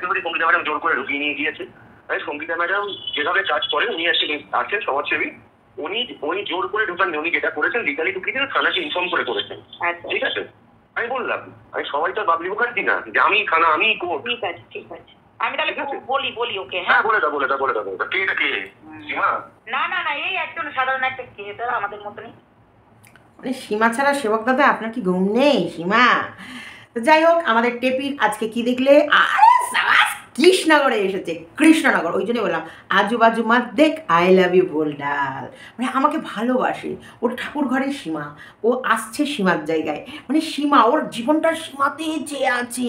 করি সঙ্গীতা ম্যাডাম জোর করে ঢুকিয়ে নিয়ে গিয়েছে। সঙ্গীতা ম্যাডাম যেভাবে কাজ করে, উনি আছেন সমাজসেবী, উনি জোর করে ঢুকান, উনি যেটা করেছেন লিগালি ঢুকিয়ে থানাকে ইনফর্ম করে করেছেন। ঠিক আছে, আমি বললাম আমি সবাই তো বাবলি মুখার্জি না যে আমি থানা আমি কোর্ট। ঠিক আছে ঠিক আছে, আমি তাহলে বলি ওকে। হ্যাঁ বলে দাও কে এটা কে? সীমা? না না না, এই একজন সাধারণ একটা ক্রিয়েটার আমাদের মতনই। মানে সীমা ছাড়া সেবক দাদা আপনার কি ঘুম নেই সীমা? তো যাই হোক, আমাদের টেপির আজকে কি দেখলে? আরে সাবাস, কৃষ্ণনগরে এসেছে, কৃষ্ণনগর। ওই জন্যই বললাম আজু বাজু মাত দেখ, আই লাভ ইউ বোলডাল। মানে আমাকে ভালোবাসে, ওর ঠাকুর ঘরের সীমা, ও আসছে সীমার জায়গায়। মানে সীমা ওর জীবনটার সীমাতে চেয়ে আছে,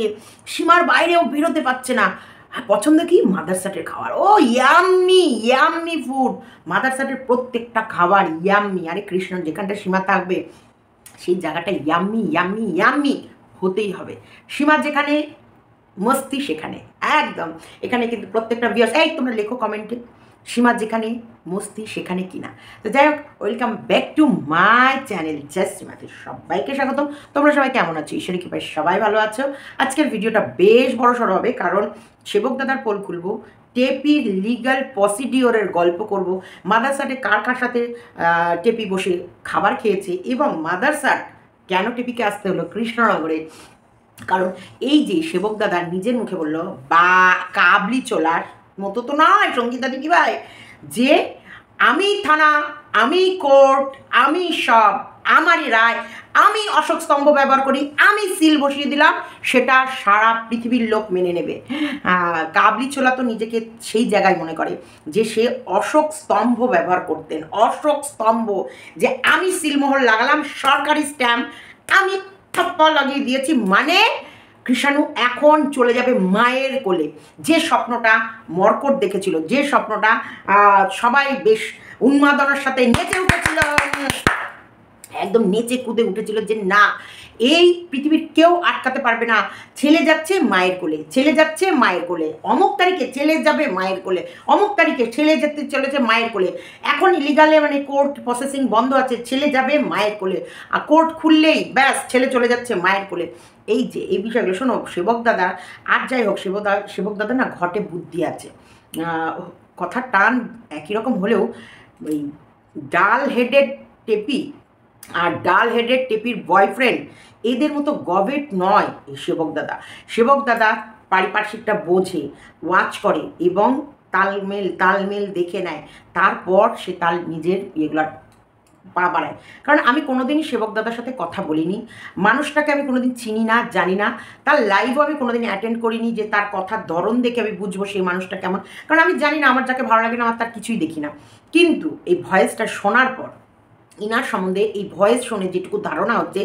সীমার বাইরে ও বেরোতে পারছে না। আর পছন্দ কি? মাদারসাটের খাবার। ও ইয়াম্মি ফুড। মাদারসাটের প্রত্যেকটা খাবার ইয়াম্মি। আরে কৃষ্ণ যেখানটা সীমা থাকবে সেই জায়গাটা ইয়াম্মি হতেই হবে। সীমার যেখানে মস্তি সেখানে একদম। এখানে কিন্তু প্রত্যেকটা ভিউয়ার্স, এই তোমরা লেখো কমেন্টে সীমার যেখানে মস্তি সেখানে কিনা। তো যাই হোক, welcome back to my channel just সীমাতে সবাইকে স্বাগতম। তোমরা সবাই কেমন আছো? ঈশ্বরের কৃপায় সবাই ভালো আছো। আজকের ভিডিওটা বেশ বড়সড় হবে, কারণ সেবক দাদার পোল খুলবো, টেপির লিগাল প্রসিডিওরের গল্প করব, মাদারসাটে কার কার সাথে টেপি বসে খাবার খেয়েছে, এবং মাদারসাট কেন টেপিকে আসতে হলো কৃষ্ণনগরে। কারণ এই যে সেবক দাদা নিজের মুখে বললো, বা কাবলি চোলার মতো তো নয় সঙ্গীতা দিদি ভাই, যে আমি থানা, আমি কোর্ট, আমি সব, আমারই রায়, আমি অশোক স্তম্ভ ব্যবহার করি, আমি সিল বসিয়ে দিলাম, সেটা সারা পৃথিবীর লোক মেনে নেবে। কাবলি ছোলা তো নিজেকে সেই জায়গায় মনে করে যে সে অশোক স্তম্ভ ব্যবহার করতেন। অশোক স্তম্ভ, যে আমি সিলমোহর লাগালাম, সরকারি স্ট্যাম্প আমি ঠপ্পা লাগিয়ে দিয়েছি, মানে কৃষাণু এখন চলে যাবে মায়ের কোলে। যে স্বপ্নটা মর্কট দেখেছিল, যে স্বপ্নটা সবাই বেশ উন্মাদনার সাথে নেচে উঠেছিল, একদম নেচে কুদে উঠেছিল, যে না এই পৃথিবীর কেউ আটকাতে পারবে না, ছেলে যাচ্ছে মায়ের কোলে, ছেলে যাচ্ছে মায়ের কোলে, অমুক তারিখে ছেলে যাবে মায়ের কোলে, অমুক তারিখে ছেলে যেতে চলেছে মায়ের কোলে। এখন ইলিগালে মানে কোর্ট প্রসেসিং বন্ধ আছে, ছেলে যাবে মায়ের কোলে, আর কোর্ট খুললেই ব্যাস ছেলে চলে যাচ্ছে মায়ের কোলে। এই যে এই বিষয়গুলো শোনো সেবক দাদা, আর যাই হোক সেবক দাদা না ঘটে বুদ্ধি আছে। কথার টান একই রকম হলেও ওই ডাল হেডেড টেপি আর ডাল হেডেড টেপির বয়ফ্রেন্ড এদের মতো গবেট নয় এই সেবক দাদা। সেবক দাদা পারিপার্শ্বিকটা বোঝে, ওয়াচ করে এবং তালমেল দেখে নেয়, তারপর সে তার নিজের এগুলার পা বাড়ায়। কারণ আমি কোনোদিনই সেবক দাদার সাথে কথা বলিনি, মানুষটাকে আমি কোনোদিন চিনি না, জানি না, তার লাইভও আমি কোনোদিন অ্যাটেন্ড করিনি যে তার কথার ধরন দেখে আমি বুঝবো সেই মানুষটা কেমন। কারণ আমি জানি না, আমার যাকে ভালো লাগে না আমার তার কিছুই দেখি না। কিন্তু এই ভয়েসটা শোনার পর, ইনার সম্বন্ধে এই ভয়েস শুনে যেটুকু ধারণা হচ্ছে,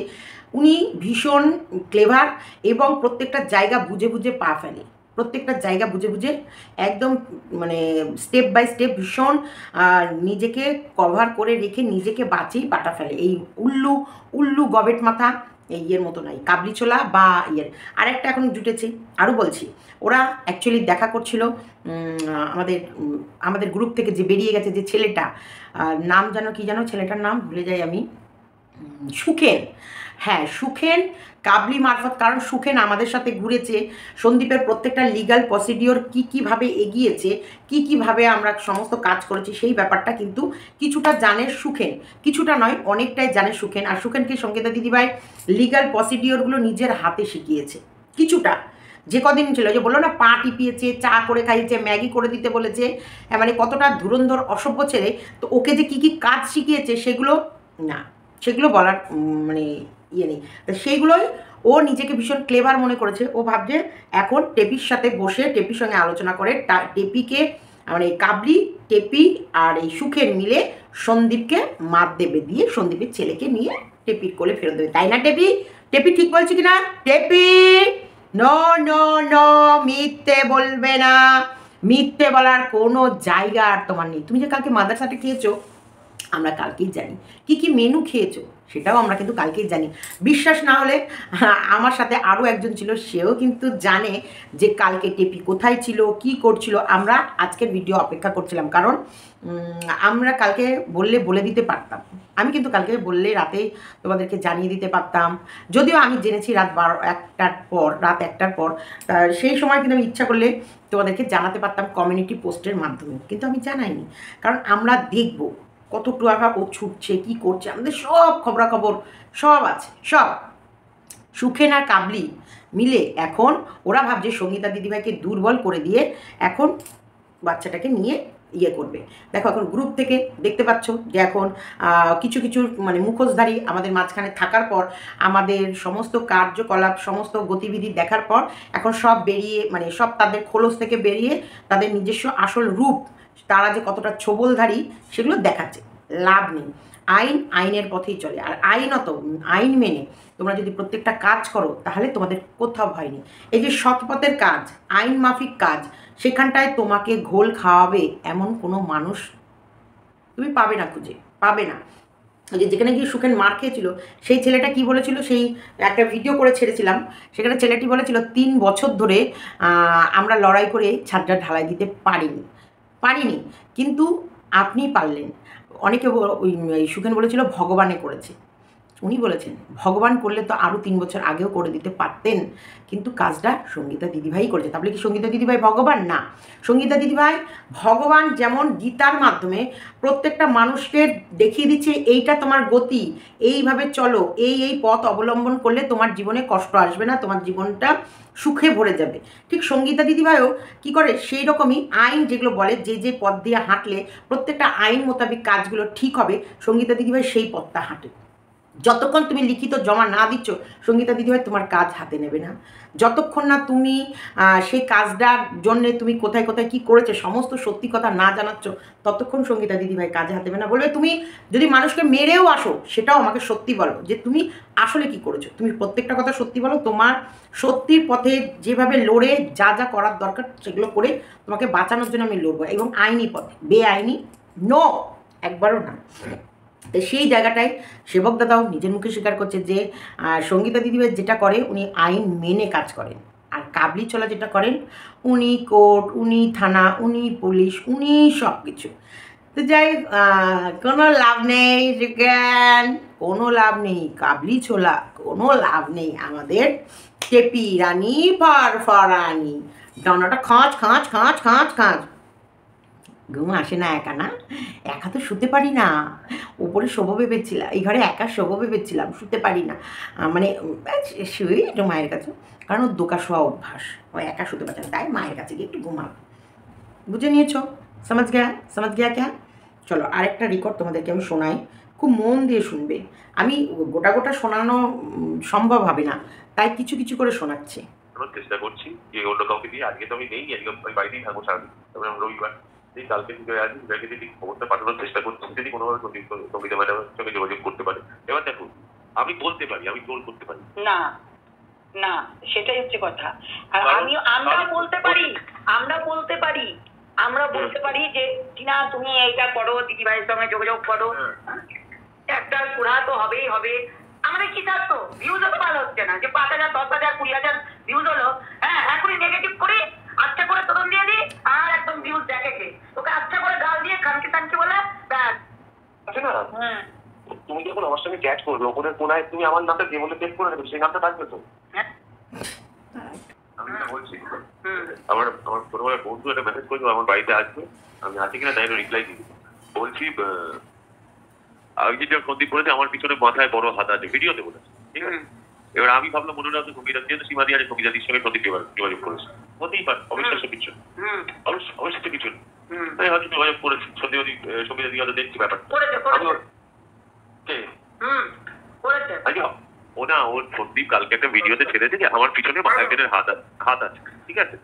উনি ভীষণ ক্লেভার এবং প্রত্যেকটা জায়গা বুঝে বুঝে পা ফেলে, প্রত্যেকটা জায়গা বুঝে বুঝে একদম মানে স্টেপ বাই স্টেপ ভীষণ নিজেকে কভার করে রেখে নিজেকে বাঁচিয়ে পাটা ফেলে। এই উল্লু গবেট মাথা এই ইয়ের মতো নয়, কাবলি ছোলা বা ইয়ের। আরেকটা এখন জুটেছে, আরও বলছি, ওরা অ্যাকচুয়ালি দেখা করছিল আমাদের গ্রুপ থেকে যে বেরিয়ে গেছে যে ছেলেটা, নাম জানো কি জানো, ছেলেটার নাম ভুলে যাই আমি, সুখেন। হ্যাঁ সুখেন, কাবলি মারফত। কারণ সুখেন আমাদের সাথে ঘুরেছে, সন্দীপের প্রত্যেকটা লিগাল প্রসিডিওর কীভাবে এগিয়েছে, কীভাবে আমরা সমস্ত কাজ করেছি, সেই ব্যাপারটা কিন্তু কিছুটা জানে সুখেন, কিছুটা নয় অনেকটাই জানে সুখেন। আর সুখেনকে সঙ্গীতা দিদিভাই লিগাল প্রসিডিওরগুলো নিজের হাতে শিখিয়েছে কিছুটা। যে কদিন ছিল যে বললো না, পা টিপিয়েছে, চা করে খাইয়েছে, ম্যাগি করে দিতে বলেছে, মানে কতটা ধুরন্ধর অসভ্য ছেলে। তো ওকে যে কী কাজ শিখিয়েছে সেগুলো বলার মানে ইয়ে নেই। তো সেইগুলোই ও নিজেকে ভীষণ ক্লেভার মনে করেছে। ও ভাবছে এখন টেপির সাথে বসে টেপির সঙ্গে আলোচনা করে টেপিকে মানে কাবলি, টেপি আর এই সুখের মিলে সন্দীপকে মাত দেবে, দিয়ে সন্দীপের ছেলেকে নিয়ে টেপির কোলে ফেরত দেবে। তাই না টেপি? টেপি ঠিক বলছি কিনা? টেপি নো নো নো, মিথ্যে বলবে না, মিথ্যে বলার কোনো জায়গা আর তোমার নেই। তুমি যে কালকে মাদারসাটে খেয়েছো, আমরা কালকেই জানি কি কি মেনু খেয়েছো, সেটাও আমরা কিন্তু কালকেই জানি। বিশ্বাস না হলে আমার সাথে আরও একজন ছিল, সেও কিন্তু জানে যে কালকে টেপি কোথায় ছিল, কি করছিল। আমরা আজকের ভিডিও অপেক্ষা করছিলাম, কারণ আমরা কালকে বললে বলে দিতে পারতাম। আমি কিন্তু কালকে বললে রাতে তোমাদেরকে জানিয়ে দিতে পারতাম, যদিও আমি জেনেছি রাত 1টার পর। সেই সময় কিন্তু আমি ইচ্ছা করলে তোমাদেরকে জানাতে পারতাম কমিউনিটি পোস্টের মাধ্যমে, কিন্তু আমি জানাইনি, কারণ আমরা দেখবো কত টাকা ও ছুটছে, কি করছে, আমাদের সব খবরাখবর সব আছে, সব। সুখেন আর কাবলি মিলে এখন ওরা ভাবছে সঙ্গীতা দিদিভাইকে দুর্বল করে দিয়ে এখন বাচ্চাটাকে নিয়ে ইয়ে করবে। দেখো এখন গ্রুপ থেকে দেখতে পাচ্ছ যে এখন কিছু কিছু মানে মুখোশধারী আমাদের মাঝখানে থাকার পর, আমাদের সমস্ত কার্যকলাপ সমস্ত গতিবিধি দেখার পর এখন সব বেরিয়ে মানে সব তাদের খোলস থেকে বেরিয়ে তাদের নিজস্ব আসল রূপ, তারা যে কতটা ছোবলধারী সেগুলো দেখাচ্ছে। লাভ নেই, আইনের পথেই চলে। আর আইন মেনে তোমরা যদি প্রত্যেকটা কাজ করো তাহলে তোমাদের কোথাও ভয় নেই। এই যে সৎপথের কাজ, আইন মাফিক কাজ, সেখানটায় তোমাকে ঘোল খাওয়াবে এমন কোনো মানুষ তুমি পাবে না, খুঁজে পাবে না। ওই যে যেখানে গিয়ে সুখেন মার খেয়েছিল, সেই ছেলেটা কি বলেছিল, সেই একটা ভিডিও করে ছেড়েছিলাম, সেখানে ছেলেটি বলেছিল 3 বছর ধরে আমরা লড়াই করে ছাদটা ঢালাই দিতে পারিনি, কিন্তু আপনি পারলেন। অনেকে ওই সুখেন বলেছিল ভগবানে করেছে, উনি বলেছেন ভগবান করলে তো আরও 3 বছর আগেও করে দিতে পারতেন, কিন্তু কাজটা সঙ্গীতা দিদিভাই করেছে। তাহলে কি সঙ্গীতা দিদিভাই ভগবান? না, সঙ্গীতা দিদিভাই ভগবান যেমন গীতার মাধ্যমে প্রত্যেকটা মানুষকে দেখিয়ে দিচ্ছে এইটা তোমার গতি, এইভাবে চলো, এই পথ অবলম্বন করলে তোমার জীবনে কষ্ট আসবে না, তোমার জীবনটা সুখে ভরে যাবে। ঠিক সঙ্গীতা দিদিভাইও কী করে, সেই রকমই আইন যেগুলো বলে যে পথ দিয়ে হাঁটলে প্রত্যেকটা আইন মোতাবেক কাজগুলো ঠিক হবে, সঙ্গীতা দিদিভাই সেই পথটা হাঁটে। যতক্ষণ তুমি লিখিত জমা না দিচ্ছ সঙ্গীতা দিদিভাই তোমার কাজ হাতে নেবে না। যতক্ষণ না তুমি সেই কাজটার জন্যে তুমি কোথায় কোথায় কী করেছে সমস্ত সত্যি কথা না জানাচ্ছ, ততক্ষণ সঙ্গীতা দিদিভাই কাজে হাতে নেবে না। বলবে তুমি যদি মানুষকে মেরেও আসো সেটাও আমাকে সত্যি বলো যে তুমি আসলে কি করেছো, তুমি প্রত্যেকটা কথা সত্যি বলো। তোমার সত্যির পথে যেভাবে লড়ে যা যা করার দরকার সেগুলো করে তোমাকে বাঁচানোর জন্য আমি লড়বো, এবং আইনি পথে, বেআইনি নো, একবারও না। সেই জায়গাটায় সেবক দাদাও নিজের মুখে স্বীকার করছে যে সঙ্গীতা দিদিভাই যেটা করে উনি আইন মেনে কাজ করেন, আর কাবলি ছোলা যেটা করেন উনি কোর্ট, উনি থানা, উনি পুলিশ, উনি সব কিছু। তো যাই কোনো লাভ নেই জ্ঞান, কোনো লাভ নেই কাবলি ছোলা, কোনো লাভ নেই আমাদের টেপি রানী ফরফরানি, ডানাটা খাঁচ খাঁচ খাঁচ খাঁচ খাঁচ। ঘুম আসে না একা তো শুতে পারি না, উপরে শোবো ভেবেছিলাম, এই ঘরে একা শোবো ভেবেছিলাম, শুতে পারি না, মানে শুয়ে একটু মায়ের কাছে, কারণ ওর দোকা শোয়া অভ্যাস, ও একা শুতে পারছে না, তাই মায়ের কাছে গিয়ে একটু ঘুমাবো। বুঝে নিয়েছো? সমাজ গেয়া ক্যা? চলো আরেকটা রেকর্ড তোমাদেরকে আমি শোনাই, খুব মন দিয়ে শুনবে। আমি গোটা শোনানো সম্ভব হবে না, তাই কিছু কিছু করে শোনাচ্ছি। চেষ্টা করছি যে অন্য কাউকে দিয়ে, আজকে তো আমি নেই, আজকে আমি বাড়িতেই থাকবো সারাদিন, তবে রবিবার এই কালকে থেকে আজ ওদেরকে যদি খবরটা পাঠানোর চেষ্টা করছি, যদি কোনোভাবে সঙ্গীতা ম্যাডামের সঙ্গে যোগাযোগ করতে পারে। এবার দেখুন আমি বলতে পারি, আমি জোর করতে পারি না, না সেটাই হচ্ছে কথা। আর আমরা বলতে পারি যে টিনা তুমি এইটা করো, দিদিভাইয়ের সঙ্গে যোগাযোগ করো, একটা সুরা তো হবেই হবে। আমাদের কি থাকতো, ভিউজও তো ভালো হচ্ছে না, যে 5,000 10,000 20,000 ভিউজ হলো, হ্যাঁ এখনই নেগেটিভ করে আচ্ছা করে তদন্ত দিয়ে দিই, আর একদম ভিউজ দেখেছে তোকে আচ্ছা করে গাল দিয়ে খানকে টানকে বলে ব্যাস আছে না। তুমি যখন আমার সঙ্গে চ্যাট করবে ওপরের কোনায় তুমি আমার নামটা যে বলে চেক করে নেবে, সেই নামটা থাকবে তো। আমি বলছি আমার ছোটবেলার বন্ধু একটা মেসেজ করেছিল আমার বাড়িতে আসবে, আমি আছি কিনা তাই রিপ্লাই দিই, বলছি আমি যেটা সন্দীপ করেছে আমার পিছনে মাথায় বড় হাত আছে, ভিডিওতে বলেছে, ঠিক আছে। এবার আমি ভাবলাম মনে হচ্ছে সঙ্গীতা যেহেতু সীমা দিয়ে সঙ্গীতাদির সঙ্গে সন্দীপ যোগাযোগ করেছে, হতেই পারে, অবিশ্বাস্য কিছু, অবিশ্বাস্য কিছু তাই হয়তো যোগাযোগ করেছে সঙ্গীতা দিয়ে হয়তো দেখছি ব্যাপারটা। ওনা ওর সন্দীপ কালকে একটা ভিডিওতে ছেড়েছে যে আমার পিছনে একজনের হাত আছে, ঠিক আছে।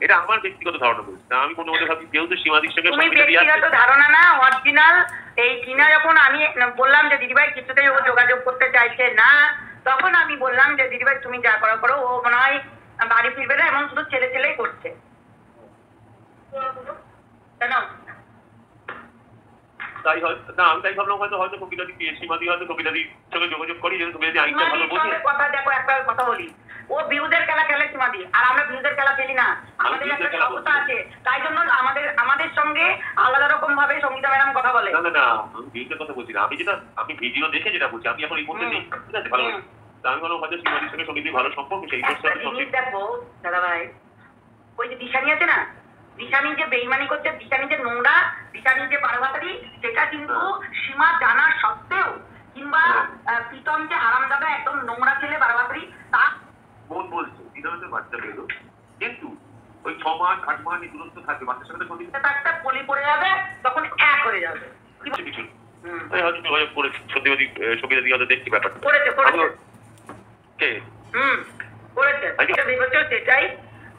এটা আমার ব্যক্তিগত ধারণা বলছি না, আমি কোনো মধ্যে ভাবি যেহেতু সীমাদির সঙ্গে ব্যক্তিগত ধারণা না, অরিজিনাল। এই কিনা যখন আমি বললাম যে দিদিভাই কিছুতেই ও যোগাযোগ করতে চাইছে না, তখন আমি বললাম যে দিদিভাই তুমি যা করো ও মনে হয় বাড়ি ফিরবে না, এমন শুধু ছেলেই করছে। কেন তাই হয়তো না, আমি তাই ভাবলাম হয়তো কবিতাদি সীমাদি হয়তো কবিতাদির সঙ্গে যোগাযোগ করি, যেহেতু তুমি যদি আইনটা ভালো বোঝে। কথা দেখো, একটা কথা বলি, ও ভিউজের খেলা খেলে সীমাদি, আর আমরা ভিউজের খেলা খেলি না। আমাদের একটা ব্যবস্থা আছে, তাই জন্য আমাদের সঙ্গে আলাদা রকম ভাবে সঙ্গীতা ম্যাডাম কথা বলে। না না না, আমি ভিউজের কথা বলছি না, আমি ভিডিও দেখে যেটা বলছি, আমি এখন এই মুহূর্তে নেই, ঠিক আছে? ভালো আমি বললাম হয়তো সীমাদির সঙ্গে সঙ্গীতির ভালো সম্পর্ক, সেই জিনিস দেখো দাদা ভাই, ওই যে দিশানি আছে না, দিশানি যে বেইমানি করছে, দিশানি যে নোংরা, দিশানি যে বারবাতারি, সেটা কিন্তু সীমা জানা সত্ত্বেও, কিংবা প্রীতম যে হারামজাদা একদম নোংরা ছেলে বারবাতারি, তা বোন বলছে দিদাতে বাচ্চা পেলো, কিন্তু ওই 6 মাস 8 মাস দূরত্ব থাকবে, বাচ্চার সাথে একটা পলি পড়ে যাবে, তখন এক হয়ে যাবে কিছু হয়তো যোগাযোগ করে সত্যি সঙ্গীতা দিয়ে হয়তো দেখছি ব্যাপারটা করেছে কে করেছে সেটাই।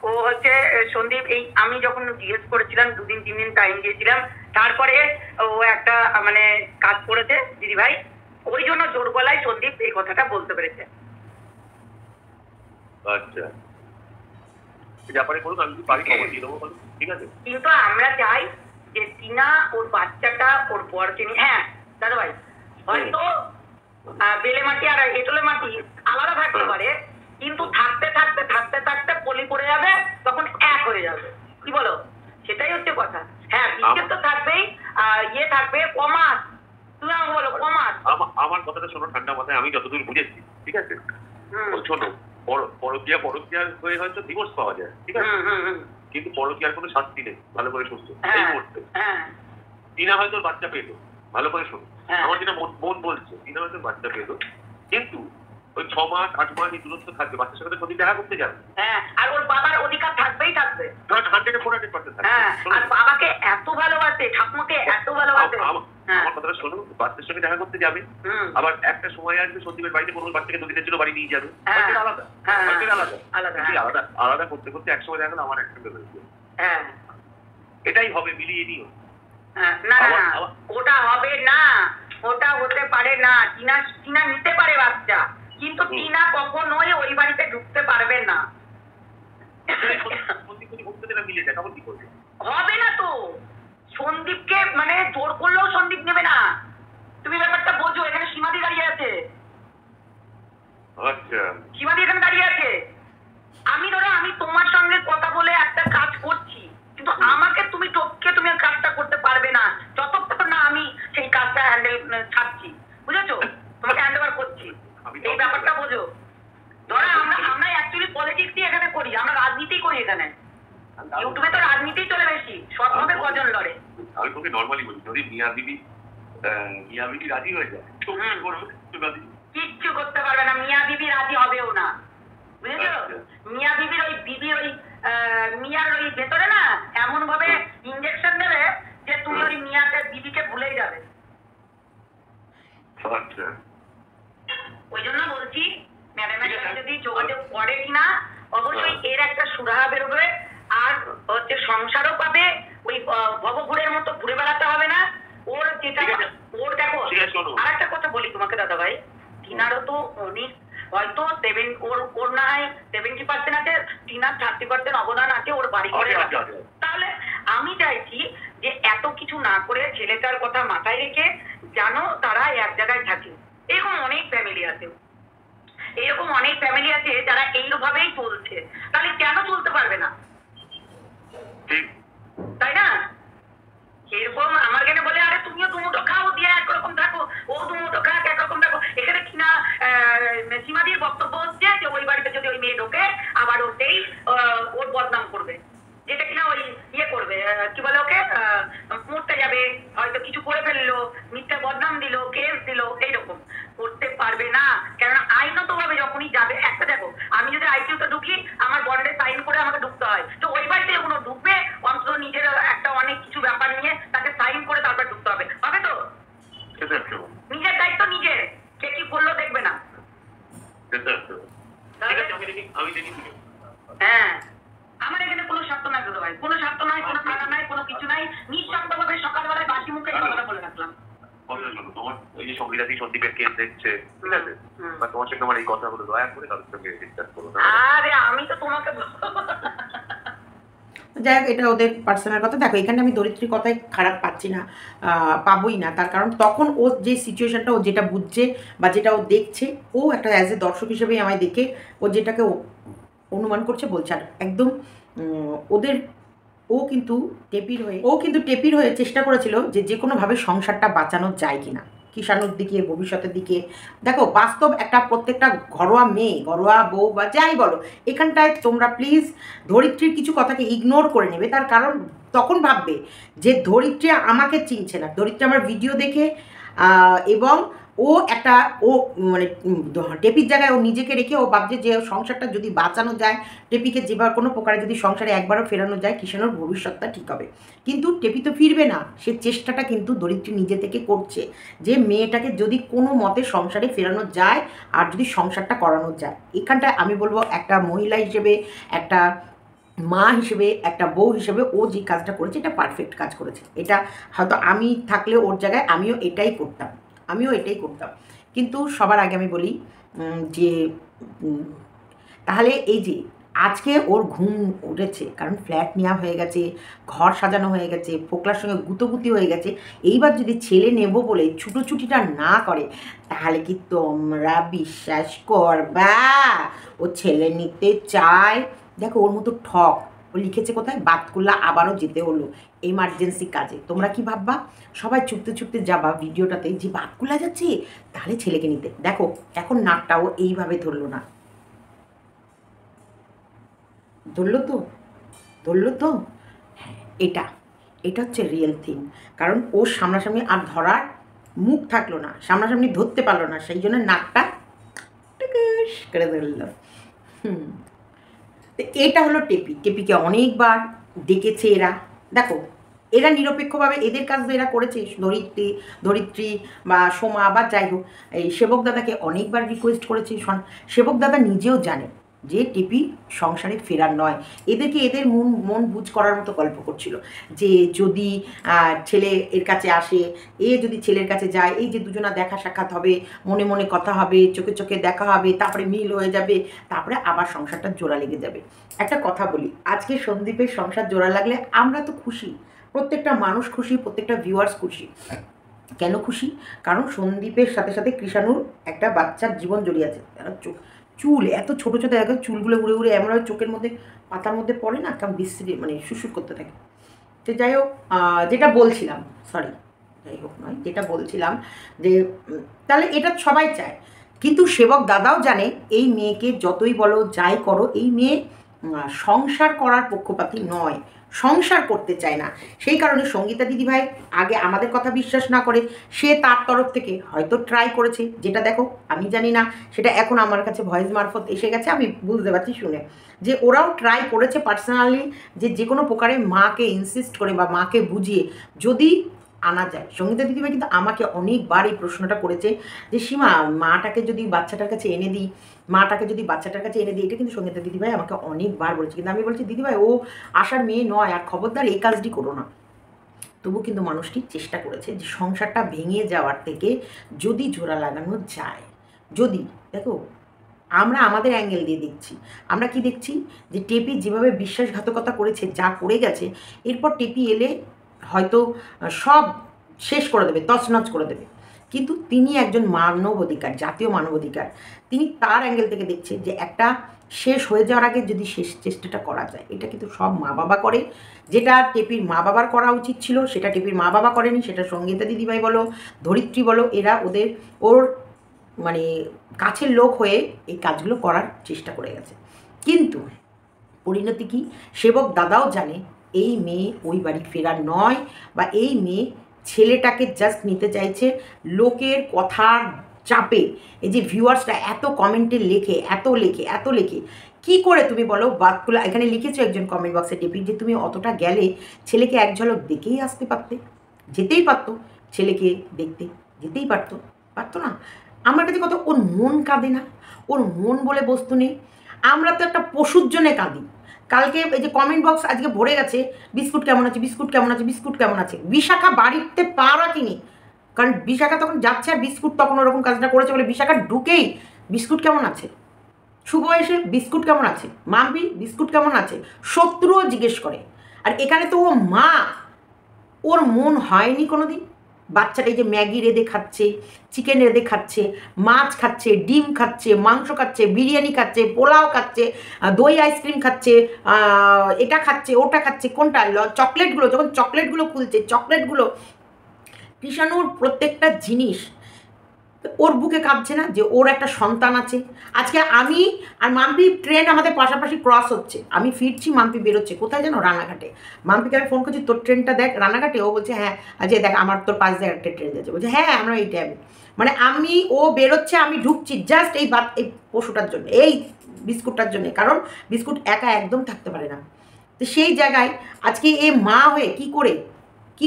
ও হচ্ছে সন্দীপ, এই আমি যখন জিজ্ঞেস করেছিলাম 2 দিন 3 দিন টাইম দিয়েছিলাম, তারপরে ও একটা মানে কাজ করেছে দিদি ভাই, ওই জন্য জোর গলায় সন্দীপ এই কথাটা বলতে পেরেছে। আচ্ছা, ব্যাপারে বলুন, আমি বাড়ি খবর দিয়ে দেবো, ঠিক আছে? কিন্তু আমরা চাই যে টিনা ওর বাচ্চাটা ওর বরকে নিয়ে, হ্যাঁ দাদা ভাই, হয়তো বেলে মাটি আর এঁটলে মাটি আলাদা থাকতে পারে, কিন্তু থাকতে থাকতে থাকতে থাকতে পলি পড়ে যাবে, তখন এক হয়ে যাবে, কি বলো? সেটাই হচ্ছে কথা। হ্যাঁ, বিস্কেট তো থাকবেই, ইয়ে থাকবে কমাস, তুমি আমাকে বলো কমাস। আমার কথাটা শোনো ঠান্ডা মাথায়, আমি যতদূর বুঝেছি, ঠিক আছে? শোনো, পরকীয়া হয়ে হয়তো ডিভোর্স পাওয়া যায়, ঠিক আছে? কিন্তু পরকীয়ার কোনো শাস্তি নেই, ভালো করে শুনছো এই মুহূর্তে। টিনা হয়তো বাচ্চা পেলো, ভালো করে শুনো, আমার যেটা মন বলছে, টিনা হয়তো বাচ্চা পেলো, কিন্তু ওই 6 মাস 8 মাস দূরত্ব থাকবে, বাচ্চার সাথে প্রতি দেখা করতে যাবে, আর ওর বাবার অধিকার থাকবেই থাকবে, 100% থাকবে। আর বাবাকে এত ভালোবাসে, ঠাকুমাকে এত ভালোবাসে। আমার কথাটা শোনো, বাচ্চার সঙ্গে দেখা করতে যাবে, আবার একটা সময় আসবে সন্দীপের বাড়িতে কোনো বাচ্চাকে 2 দিনের জন্য বাড়ি নিয়ে যাবে, আলাদা করতে করতে একসময় দেখা গেল আমার একটা বেরোচ্ছে। এটাই হবে, মিলিয়ে নিও। না ওটা হবে না, ওটা হতে পারে না। টিনা নিতে পারে বাচ্চা, কিন্তু টিনা কখনোই ওই বাড়িতে ঢুকতে পারবে না। হবে না তো, সন্দীপকে মানে জোর করলেও সন্দীপ নেবে না, তুমি ব্যাপারটা বোঝো। এখানে সীমাদি দাঁড়িয়ে আছে, সীমাদি এখানে দাঁড়িয়ে আছে। আমি তোমার সঙ্গে কথা বলে একটা কাজ করছি, কিন্তু আমাকে তুমি টপকে তুমি কাজটা করতে পারবে না যতক্ষণ না আমি সেই কাজটা হ্যান্ডেল ছাড়ছি, বুঝেছো? তোমাকে হ্যান্ড ওভার করছি, এই ব্যাপারটা বোঝো। ধরো আমরা অ্যাকচুয়ালি পলিটিক্স এখানে করি, আমরা রাজনীতি করি এখানে, ইউটিউবে তো রাজনীতি চলে বেশি, সৎ মতে কজন লড়ে। আমি তোকে নর্মালি বলি, যদি মিয়া বিবি রাজি হয়ে যায়, কিচ্ছু করতে পারবে না, মিয়া বিবি রাজি হবেও না, বুঝেছো? মিয়া বিবির ওই মিয়ার ওই ভেতরে না এমন ভাবে ইঞ্জেকশন দেবে যে তুমি ওই মিয়াতে বিবিকে ভুলেই যাবে। ওই জন্য বলছি ম্যাডামের সাথে যদি যোগাযোগ করে কিনা, অবশ্যই এর একটা সুরাহা বেরোবে, আর হচ্ছে সংসারও পাবে, ওই ভবঘুরের মতো ঘুরে বেড়াতে হবে না। ওর যেটা ওর দেখো, আর একটা কথা বলি তোমাকে দাদা ভাই, টিনারও তো অনেক হয়তো ওর না হয় 70% আছে, টিনার 30% অবদান আছে ওর বাড়ি করে। তাহলে আমি চাইছি যে এত কিছু না করে ছেলেটার কথা মাথায় রেখে যেন তারা এক জায়গায় থাকে। এরকম অনেক ফ্যামিলি আছে যারা এইভাবেই চলছে, তাহলে কেন চলতে পারবে না, তাই না? এরকম আমার কেন বলে আরে তুমিও দুমুটো খাও দিয়ে একরকম থাকো, ও দুমুটো খাক একরকম থাকো। এখানে কিনা সীমাদির বক্তব্য হচ্ছে যে ওই বাড়িতে যদি ওই মেয়ে ঢোকে আবার ওতেই ওর বদনাম করবে, যেটা কিনা ওই ইয়ে করবে, কি বলে ওকে মরতে যাবে, হয়তো কিছু করে ফেললো, মিথ্যা বদনাম দিল, কেস দিল, এইরকম করতে পারবে না। কেননা আইনত ভাবে যখনই যাবে, একটা দেখো, আমি যদি আইসিইউতে ঢুকি আমার বন্ডে সাইন করে আমাকে ঢুকতে হয়, তো ওই বাড়িতে কোনো ঢুকবে অন্তত নিজের একটা অনেক কিছু ব্যাপার নিয়ে তাকে সাইন করে তারপর ঢুকতে হবে, হবে তো? নিজের দায়িত্ব নিজে, কে কি করলো দেখবে না। হ্যাঁ, আমার এখানে কোনো স্বার্থ নাই দাদা ভাই, কোনো স্বার্থ নাই, কোনো টাকা নাই, কোনো কিছু নাই, নিঃস্বার্থভাবে সকালবেলায় বাসি মুখে কথা বলে রাখলাম। তোমার ওই যে সঙ্গীতাদি সন্দীপের কেস দেখছে, ঠিক আছে, বা তোমার সঙ্গে আমার এই কথা হলো, দয়া করে তাদের সঙ্গে ডিসকাস করো। আরে আমি তো তোমাকে যাই হোক, এটা ওদের পার্সোনাল কথা। দেখো এখানে আমি ধরিত্রীর কথাই খারাপ পাচ্ছি না, পাবোই না, তার কারণ তখন ও যে সিচুয়েশনটা ও যেটা বুঝছে বা যেটা ও দেখছে, ও একটা অ্যাজ এ দর্শক হিসেবেই আমায় দেখে ও যেটাকে অনুমান করছে বলছে। আর একদম ওদের ও কিন্তু টেপির হয়ে চেষ্টা করেছিল যে কোনোভাবে সংসারটা বাঁচানো যায় কিনা, কিষাণুর দিকে, ভবিষ্যতের দিকে। দেখো বাস্তব একটা প্রত্যেকটা ঘরোয়া মেয়ে, ঘরোয়া বউ বা যাই বলো, এখানটায় তোমরা প্লিজ ধরিত্রীর কিছু কথাকে ইগনোর করে নেবে। তার কারণ তখন ভাববে যে ধরিত্রী আমাকে চিনছে না, ধরিত্রী আমার ভিডিও দেখে এবং ও একটা ও মানে টেপির জায়গায় ও নিজেকে রেখে ও ভাবছে যে সংসারটা যদি বাঁচানো যায়, টেপিকে যেভাবে কোনো প্রকারে যদি সংসারে একবারও ফেরানো যায়, কিষাণুর ভবিষ্যৎটা ঠিক হবে। কিন্তু টেপি তো ফিরবে না, সে চেষ্টাটা কিন্তু ধরিত্রী নিজে থেকে করছে যে মেয়েটাকে যদি কোনো মতে সংসারে ফেরানো যায় আর যদি সংসারটা করানো যায়। এখানটায় আমি বলবো একটা মহিলা হিসেবে, একটা মা হিসেবে, একটা বউ হিসেবে ও যে কাজটা করেছে এটা পারফেক্ট কাজ করেছে। এটা হয়তো আমি থাকলে ওর জায়গায় আমিও এটাই করতাম। কিন্তু সবার আগে আমি বলি যে তাহলে এই যে আজকে ওর ঘুম উঠেছে, কারণ ফ্ল্যাট নেওয়া হয়ে গেছে, ঘর সাজানো হয়ে গেছে, ফোকলার সঙ্গে গুতোগুতি হয়ে গেছে। এইবার যদি ছেলে নেব বলে ছুটোছুটিটা না করে, তাহলে কি তোমরা বিশ্বাস করবা ও ছেলে নিতে চায়? দেখো ওর মতো ঠক ও লিখেছে কোথায়, বাতকুল্লা আবারও যেতে হলো এমার্জেন্সি কাজে। তোমরা কি ভাববা সবাই চুপতে যাবা ভিডিওটাতে যে বাতকুল্লা যাচ্ছে, তাহলে ছেলেকে নিতে। দেখো এখন নাকটাও এইভাবে ধরলো না, ধরলো তো হ্যাঁ, এটা হচ্ছে রিয়েল থিং। কারণ ওর সামনাসামনি আর ধরার মুখ থাকলো না, সামনাসামনি ধরতে পারলো না, সেই জন্য নাকটা টুকুস করে ধরলো। তো এটা হলো টেপিকে অনেকবার ডেকেছে এরা। দেখো এরা নিরপেক্ষভাবে এদের কাজ তো এরা করেছে, ধরিত্রী বা সোমা বা যাই হোক, এই সেবক দাদাকে অনেকবার রিকোয়েস্ট করেছে। সেবক দাদা নিজেও জানে যে টেপি সংসারে ফেরার নয়। এদেরকে এদের মন বুঝ করার মতো গল্প করছিল যে যদি ছেলে এর কাছে আসে, এ যদি ছেলের কাছে যায়, এই যে দুজনা দেখা সাক্ষাৎ হবে, মনে মনে কথা হবে, চোখে চোখে দেখা হবে, তারপরে মিল হয়ে যাবে, তারপরে আবার সংসারটা জোড়া লেগে যাবে। একটা কথা বলি, আজকে সন্দীপের সংসার জোড়া লাগলে আমরা তো খুশি, প্রত্যেকটা মানুষ খুশি, প্রত্যেকটা ভিউয়ার্স খুশি। কেন খুশি? কারণ সন্দীপের সাথে সাথে কৃষাণুর একটা বাচ্চার জীবন জড়িয়ে আছে। চুল এত ছোটো ছোটো এখন চুলগুলো উড়ে এমনভাবে চোখের মধ্যে, পাতার মধ্যে পড়ে না, কেমন বিশ্রী মানে সুসুর করতে থাকে। তো যাই হোক, যেটা বলছিলাম যেটা বলছিলাম যে তাহলে এটা সবাই চায়, কিন্তু সেবক দাদাও জানে এই মেয়েকে যতই বলো যাই করো, এই মেয়ে সংসার করার পক্ষপাতী নয়, সংসার করতে চায় না। সেই কারণে সঙ্গীতা দিদিভাই আগে আমাদের কথা বিশ্বাস না করে সে তার তরফ থেকে হয়তো ট্রাই করেছে, যেটা দেখো আমি জানি না, সেটা এখন আমার কাছে ভয়েস মারফত এসে গেছে, আমি বুঝতে পারছি শুনে যে ওরাও ট্রাই করেছে পার্সোনালি যে কোনো প্রকারে মাকে ইনসিস্ট করে বা মাকে বুঝিয়ে যদি আনা যায়। সঙ্গীতা দিদিভাই কিন্তু আমাকে অনেকবার এই প্রশ্নটা করেছে যে সীমা মাটাকে যদি বাচ্চাটার কাছে এনে দিই, এটা কিন্তু সঙ্গীতা দিদিভাই আমাকে অনেকবার বলেছে। কিন্তু আমি বলছি দিদিভাই ও আসার মেয়ে নয়, আর খবরদার এই কাজটি করো না। তবু কিন্তু মানুষটি চেষ্টা করেছে যে সংসারটা ভেঙে যাওয়ার থেকে যদি জোড়া লাগানো যায়। যদি দেখো আমরা আমাদের অ্যাঙ্গেল দিয়ে দেখছি, আমরা কি দেখছি যে টেপি যেভাবে বিশ্বাসঘাতকতা করেছে, যা করে গেছে, এরপর টেপি এলে হয়তো সব শেষ করে দেবে, তছনছ করে দেবে। কিন্তু তিনি একজন মানবাধিকার, জাতীয় মানবাধিকার, তিনি তার অ্যাঙ্গেল থেকে দেখছে যে একটা শেষ হয়ে যাওয়ার আগে যদি শেষ চেষ্টাটা করা যায়। এটা কিন্তু সব মা বাবা করে, যেটা টেপির মা বাবার করা উচিত ছিল সেটা টেপির মা বাবা করেনি, সেটা সঙ্গীতা দিদিভাই বলো, ধরিত্রী বলো, এরা ওর মানে কাছের লোক হয়ে এই কাজগুলো করার চেষ্টা করে গেছে। কিন্তু পরিণতি কি, সেবক দাদাও জানে এই মেয়ে ওই বাড়ি ফেরার নয়, বা এই মেয়ে ছেলেটাকে জাস্ট নিতে চাইছে লোকের কথার চাপে। এই যে ভিউয়ার্সরা এত কমেন্টে লেখে, এত লেখে কি করে তুমি বলো বাতকুলা, এখানে লিখেছো একজন কমেন্ট বক্সে টেপি যে তুমি অতটা গেলে ছেলেকে এক ঝলক দেখেই আসতে পারতে, যেতেই পারতো, ছেলেকে দেখতে যেতেই পারতো না। আমার কাছে কত ওর মন কাঁদে না, ওর মন বলে বস্তু নেই। আমরা তো একটা পশুর জন্যে কাঁদি। কালকে এই যে কমেন্ট বক্স আজকে ভরে গেছে, বিস্কুট কেমন আছে। বিশাখা বাড়িতে পা রাখিনি, কারণ বিশাখা তখন যাচ্ছে আর বিস্কুট তখন ওরকম কাজটা করেছে বলে বিশাখা ঢুকেই বিস্কুট কেমন আছে, শুভ এসে বিস্কুট কেমন আছে, মাম্পি বিস্কুট কেমন আছে, শত্রুও জিজ্ঞেস করে। আর এখানে তো ও মা, ওর মন হয়নি কোনো দিন বাচ্চাটা এই যে ম্যাগি রেঁধে খাচ্ছে, চিকেন রেঁধে খাচ্ছে, মাছ খাচ্ছে, ডিম খাচ্ছে, মাংস খাচ্ছে, বিরিয়ানি খাচ্ছে, পোলাও খাচ্ছে, দই আইসক্রিম খাচ্ছে, এটা খাচ্ছে, ওটা খাচ্ছে, কোনটা চকলেটগুলো, যখন চকলেটগুলো খুলছে, চকলেটগুলো কৃষাণুর প্রত্যেকটা জিনিস ওর বুকে কাঁপছে না যে ওর একটা সন্তান আছে। আজকে আমি আর মাম্পি ট্রেন আমাদের পাশাপাশি ক্রস হচ্ছে, আমি ফিরছি, মাম্পি বেরোচ্ছে কোথায় যেন রানাঘাটে। মাম্পিকে আমি ফোন করছি, তোর ট্রেনটা দেখ রানাঘাটে। ও বলছে হ্যাঁ, আজকে দেখ আমার তোর পাশ দিয়ে একটা ট্রেন যাচ্ছে। বলছে হ্যাঁ আমরা এই টাইমে, মানে আমি ও বেরোচ্ছে আমি ঢুকছি জাস্ট এই পশুটার জন্য, এই বিস্কুটটার জন্য, কারণ বিস্কুট একা একদম থাকতে পারে না। তো সেই জায়গায় আজকে এ মা হয়ে কি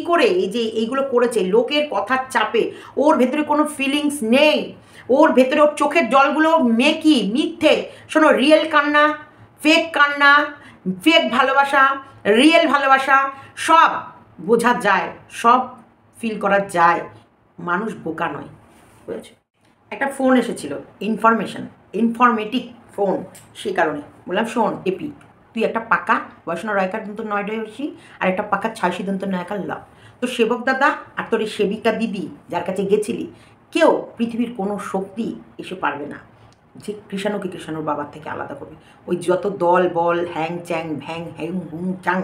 করে এই যে এইগুলো করেছে লোকের কথার চাপে, ওর ভেতরে কোনো ফিলিংস নেই, ওর ভেতরে ওর চোখের জলগুলো মেকি মিথ্যে। শোনো, রিয়েল কান্না, ফেক কান্না, ফেক ভালোবাসা, রিয়েল ভালোবাসা সব বোঝা যায়, সব ফিল করা যায়, মানুষ বোকা নয়, বুঝেছো? একটা ফোন এসেছিল, ইনফরমেটিভ ফোন, সেই কারণে বললাম শোন এপি, তুই একটা পাকা বয়সনা রয়কার দন্ত নয়ডয়সী আর একটা পাকা 6 দন্ত নয়কার ল। তো সেবক দাদা আর তোর এই সেবিকা দিদি যার কাছে গেছিলি, কেউ পৃথিবীর কোনো শক্তি এসে পারবে না যে কৃষাণুকে কৃষাণুর বাবার থেকে আলাদা করবে। ওই যত দল বল হ্যাং চ্যাং ভ্যাং হ্যাং হুং চাং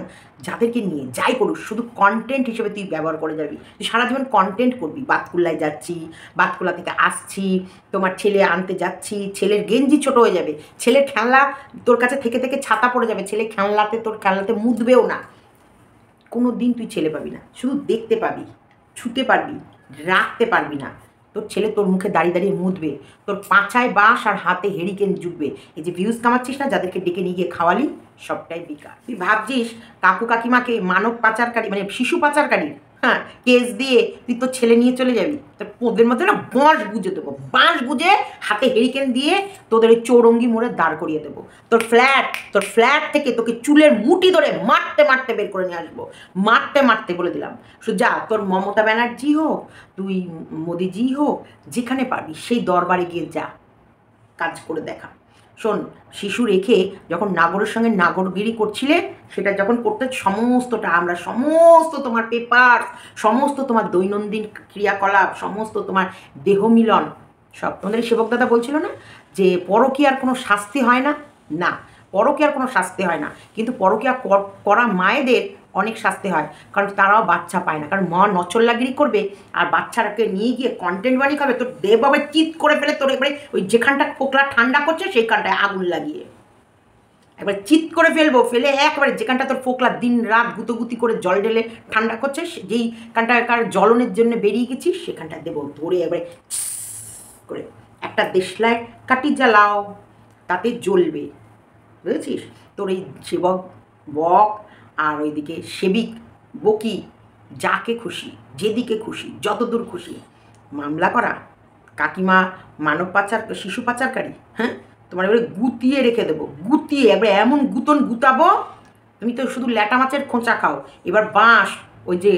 যাদেরকে নিয়ে যাই করুক, শুধু কন্টেন্ট হিসেবে তুই ব্যবহার করে যাবি। তুই সারা জীবন কন্টেন্ট করবি, বাতকুল্লায় যাচ্ছি, বাতকুল্লা থেকে আসছি, তোমার ছেলে আনতে যাচ্ছি, ছেলের গেঞ্জি ছোট হয়ে যাবে, ছেলের খেলনা তোর কাছে থেকে থেকে ছাতা পড়ে যাবে, ছেলে খেলনাতে তোর খেলনাতে মুদবেও না, কোনো দিন তুই ছেলে পাবি না, শুধু দেখতে পাবি, ছুতে পারবি, রাখতে পারবি না। তোর ছেলে তোর মুখে দাঁড়িয়ে দাঁড়িয়ে মুদবে, তোর পাছায় বাঁশ আর হাতে হেরিকেন জুটবে। এই যে ভিউজ কামাচ্ছিস না, যাদেরকে ডেকে নিয়ে গিয়ে খাওয়ালি, সবটাই বেকার। তুই ভাবছিস কাকু কাকিমাকে মানব পাচারকারী মানে শিশু পাচারকারী, হ্যাঁ, কেস দিয়ে তুই তোর ছেলে নিয়ে চলে যাবি, তোর পোদের মধ্যে না বাঁশ গুঁজে দেবো, বাঁশ গুঁজে হাতে হেরিকেন দিয়ে তোদের ওই চৌরঙ্গি মোড়ে দাঁড় করিয়ে দেবো। তোর ফ্ল্যাট থেকে তোকে চুলের মুঠি ধরে মারতে মারতে বের করে নিয়ে আসবো, মারতে বলে দিলাম। শুধু যা, তোর মমতা ব্যানার্জি হোক, তুই মোদিজি হোক, যেখানে পারবি সেই দরবারে গিয়ে যা কাজ করে দেখা। শোন, শিশু রেখে যখন নাগরের সঙ্গে নাগরগিরি করছিলে, সেটা যখন করতে সমস্তটা আমরা, সমস্ত তোমার পেপার, সমস্ত তোমার দৈনন্দিন ক্রিয়াকলাপ, সমস্ত তোমার দেহ মিলন, সব তোমাদের সেবক দাদা বলছিল না যে পরকীয়ার কোনো শাস্তি হয় না, না পরকীয়ার কোনো শাস্তি হয় না, কিন্তু পরকীয়া করা মায়েদের অনেক শাস্তি হয়, কারণ তারাও বাচ্চা পায় না, কারণ মা নচল্লাগিরি করবে আর বাচ্চাটাকে নিয়ে গিয়ে কন্টেন্ট বানিয়ে খাবে, তোর দেবভাবে চিৎ করে ফেলে, তোর একবারে ওই যেখানটা ফোকলা ঠান্ডা করছে সেইখানটায় আগুন লাগিয়ে একবার চিৎ করে ফেলবো, ফেলে একবারে যেখানটা তোর ফোকলা দিন রাত গুতোগুতি করে জল ঢেলে ঠান্ডা করছে, যেই কানটাকার জ্বলনের জন্য বেরিয়ে গেছিস সেখানটা দেবো ধরে একবারে করে একটা দেশলায় কাটি জ্বালাও, তাতে জ্বলবে, বুঝেছিস? তোর এই সেবক বক আর ওইদিকে সেবিক বকি, যাকে খুশি, যেদিকে খুশি, যতদূর খুশি মামলা করা, কাকিমা মানব পাচার শিশু পাচারকারী, হ্যাঁ, তোমার এবারে গুতিয়ে রেখে দেবো, গুতিয়ে এবারে এমন গুতন গুতাবো, তুমি তো শুধু ল্যাটা মাছের খোঁচা খাও, এবার বাঁশ, ওই যে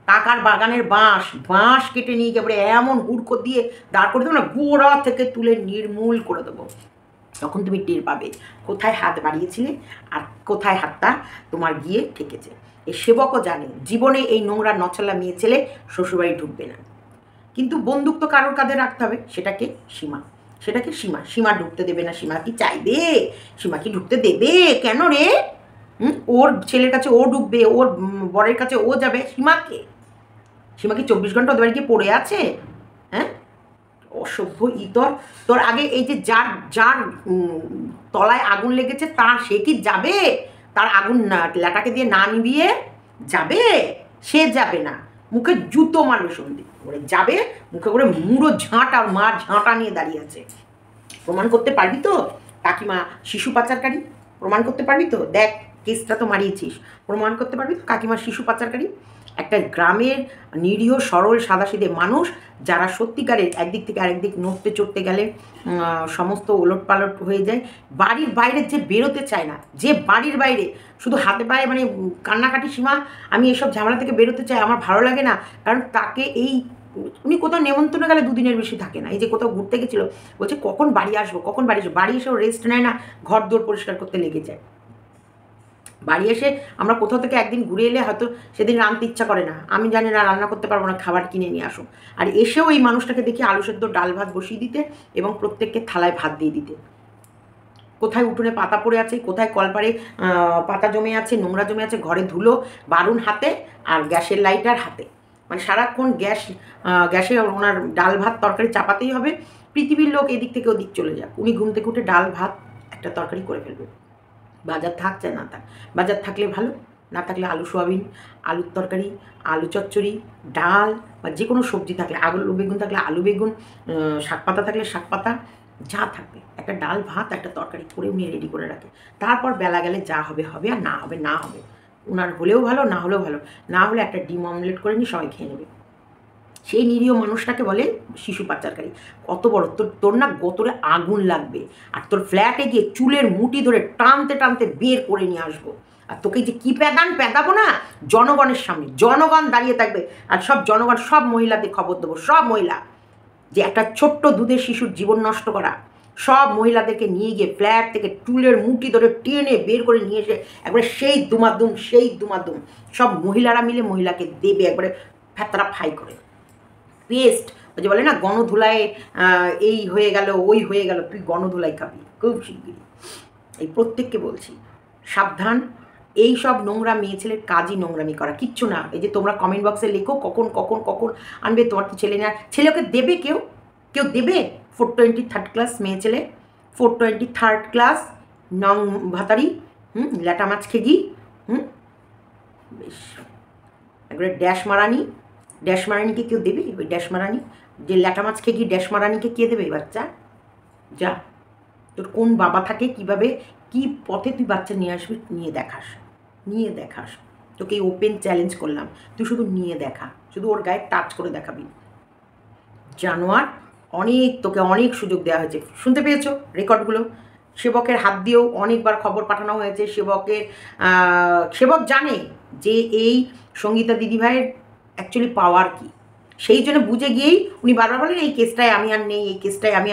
টাকার বাগানের বাঁশ কেটে নিয়ে গিয়ে এবারে এমন হুড়কো দিয়ে দাঁড় করে দেবো না, গোড়া থেকে তুলে নির্মূল করে দেবো। তখন তুমি টের পাবে কোথায় হাত বাড়িয়েছিলে আর কোথায় হাতটা তোমার গিয়ে ঠেকেছে। এই সেবকও জানে জীবনে এই নোংরা নছলা মেয়ে ছেলে শ্বশুরবাড়ি ঢুকবে না, কিন্তু বন্দুক তো কারোর কাঁধে রাখতে হবে, সেটাকে সীমা ঢুকতে দেবে না। সীমা কি চাইবে? সীমা কি ঢুকতে দেবে? কেন রে? ওর ছেলের কাছে ও ঢুকবে, ওর বরের কাছে ও যাবে, সীমা কি 24 ঘন্টা ওদের বাড়ি গিয়ে পড়ে আছে? হ্যাঁ, অসভ্য ইতর। তোর আগে এই যে যার তলায় আগুন লেগেছে তার, সে কি যাবে? তার আগুন ল্যাটাকে দিয়ে না নিবিয়ে যাবে? সে যাবে না, মুখে জুতো মারবে সন্ধি করে যাবে, মুখে করে মুড়ো ঝাঁটা, মার ঝাঁটা নিয়ে দাঁড়িয়ে আছে। প্রমাণ করতে পারবি তো কাকিমা শিশু পাচারকারী? প্রমাণ করতে পারবি তো? দেখ কেসটা তো মারিয়েছিস, প্রমাণ করতে পারবি তো কাকিমা শিশু পাচারকারী? একটা গ্রামের নিরীহ সরল সাদাসিধে মানুষ, যারা সত্যিকারের একদিক থেকে আরেক দিক নড়তে চড়তে গেলে সমস্ত ওলটপালট হয়ে যায়, বাড়ির বাইরে যে বেরোতে চায় না, যে বাড়ির বাইরে শুধু হাতে পায়ে মানে কান্নাকাটি, সীমা আমি এসব ঝামেলা থেকে বেরোতে চাই, আমার ভালো লাগে না, কারণ তাকে এই উনি কোথাও নেমন্তন্ন গেলে 2 দিনের বেশি থাকে না। এই যে কোথাও ঘুরতে গেছিলো, বলছে কখন বাড়ি আসবো, বাড়ি এসেও রেস্ট নেয় না, ঘর দৌড় পরিষ্কার করতে লেগে যায়। বাড়ি এসে আমরা কোথাও থেকে একদিন ঘুরে এলে হয়তো সেদিন রাঁধতে ইচ্ছা করে না, আমি জানি না রান্না করতে পারবো না, খাবার কিনে নিয়ে আসো। আর এসেও এই মানুষটাকে দেখি আলু সেদ্ধ ডাল ভাত বসিয়ে দিতে এবং প্রত্যেককে থালায় ভাত দিয়ে দিতে। কোথায় উঠোনে পাতা পড়ে আছে, কোথায় কলপারে পাতা জমে আছে, নোংরা জমে আছে, ঘরে ধুলো বারুন হাতে আর গ্যাসের লাইটার হাতে, মানে সারাক্ষণ গ্যাসে ওনার ডাল ভাত তরকারি চাপাতেই হবে। পৃথিবীর লোক এদিক থেকে ওদিক চলে যাক, উনি ঘুম থেকে উঠে ডাল ভাত একটা তরকারি করে ফেলবে। বাজার থাক চাই না থাক, বাজার থাকলে ভালো, না থাকলে আলু সোয়াবিন, আলুর তরকারি, আলু চচ্চড়ি, ডাল বা যে কোনো সবজি থাকলে, আলু বেগুন থাকলে আলু বেগুন, শাক পাতা থাকলে শাক পাতা, যা থাকবে একটা ডাল ভাত একটা তরকারি করে উনি রেডি করে রাখে। তারপর বেলা গেলে যা হবে হবে, আর না হবে না হবে। ওনার হলেও ভালো, না হলেও ভালো, না হলে একটা ডিম অমলেট করে নিয়ে সবাই খেয়ে নেবে। সেই নিরীহ মানুষটাকে বলে শিশু পাচারকারী। কত বড় তোর না গোতরে আগুন লাগবে, আর তোর ফ্ল্যাটে গিয়ে চুলের মুঠি ধরে টানতে টানতে বের করে নিয়ে আসবো। আর তোকে যে কী প্যাদাবো না জনগণের সামনে, জনগণ দাঁড়িয়ে থাকবে আর সব জনগণ, সব মহিলাদের খবর দেবো, সব মহিলা যে একটা ছোট্ট দুধের শিশুর জীবন নষ্ট করা, সব মহিলাদেরকে নিয়ে গিয়ে ফ্ল্যাট থেকে চুলের মুঠি ধরে টেনে বের করে নিয়ে এসে একবারে সেই দুমাদুম সব মহিলারা মিলে মহিলাকে দেবে একবারে ফ্যাতরা ফাই করে পেস্ট। ওই যে বলে না গণধুলায় এই হয়ে গেল ওই হয়ে গেল, তুই গণধুলাই খাবি খুব শিগগিরই। এই প্রত্যেককে বলছি সাবধান, এই সব নোংরা মেয়ে ছেলের কাজই নোংরামি করা, কিচ্ছু না। এই যে তোমরা কমেন্ট বক্সে লেখো কখন আনবে, তোমার তো ছেলে না, ছেলেকে দেবে কেউ দেবে? 423 ক্লাস মেয়ে ছেলে, 423 ক্লাস নং ভাতারি, ল্যাটা মাছ খেগি, বেশ একবারে ড্যাশ মারানিকে কেউ দেবে? ওই ড্যাশ মারানি যে ল্যাটা মাছ খেগি ড্যাশ মারানিকে কে দেবে? বাচ্চা যা, তোর কোন বাবা থাকে, কিভাবে কি পথে তুই বাচ্চা নিয়ে আসবি, নিয়ে দেখাস। তোকে এই ওপেন চ্যালেঞ্জ করলাম, তুই শুধু নিয়ে দেখা, শুধু ওর গায়ে টাচ করে দেখাবি। জানোয়ার, তোকে অনেক সুযোগ দেওয়া হয়েছে, শুনতে পেয়েছো রেকর্ডগুলো? সেবকের হাত দিয়েও অনেকবার খবর পাঠানো হয়েছে। সেবক জানে যে এই সঙ্গীতা দিদিভাইয়ের অ্যাকচুয়ালি পাওয়ার কি, সেই জন্য বুঝে গিয়েই উনি বারবার বলেন এই কেসটায় আমি আর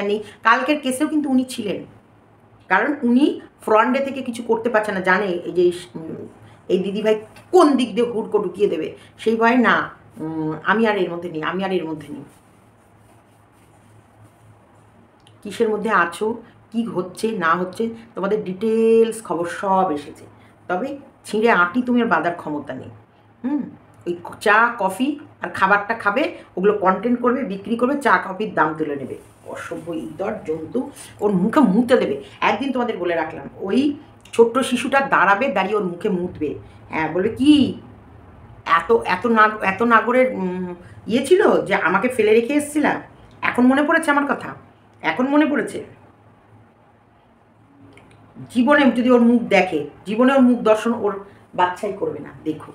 নেই, কালকের কেসেও কিন্তু উনি ছিলেন, কারণ উনি ফ্রন্টে থেকে কিছু করতে পারছে না, জানে এই যে এই দিদিভাই কোন দিক দিয়ে হুড়কো ঢুকিয়ে দেবে, সেই ভয়ে না আমি আর এর মধ্যে নেই। কিসের মধ্যে আছো, কি হচ্ছে না হচ্ছে, তোমাদের ডিটেলস খবর সব এসেছে, তবে ছিঁড়ে আঁটি তুমি আর বাঁধার ক্ষমতা নেই। ওই চা কফি আর খাবারটা খাবে, ওগুলো কন্টেন্ট করবে, বিক্রি করবে, চা কফির দাম তুলে নেবে। অসভ্য ইতর জন্তু, ওর মুখে মুতে দেবে। একদিন তোমাদের বলে রাখলাম, ওই ছোট্ট শিশুটা দাঁড়িয়ে ওর মুখে মুতবে, হ্যাঁ বলবে কি এত নাগরের ইয়ে ছিল যে আমাকে ফেলে রেখে এসেছিলাম, এখন মনে পড়েছে আমার কথা, এখন মনে পড়েছে। জীবনে যদি ওর মুখ দেখে, জীবনে ওর মুখ দর্শন ওর বাচ্চাই করবে না। দেখো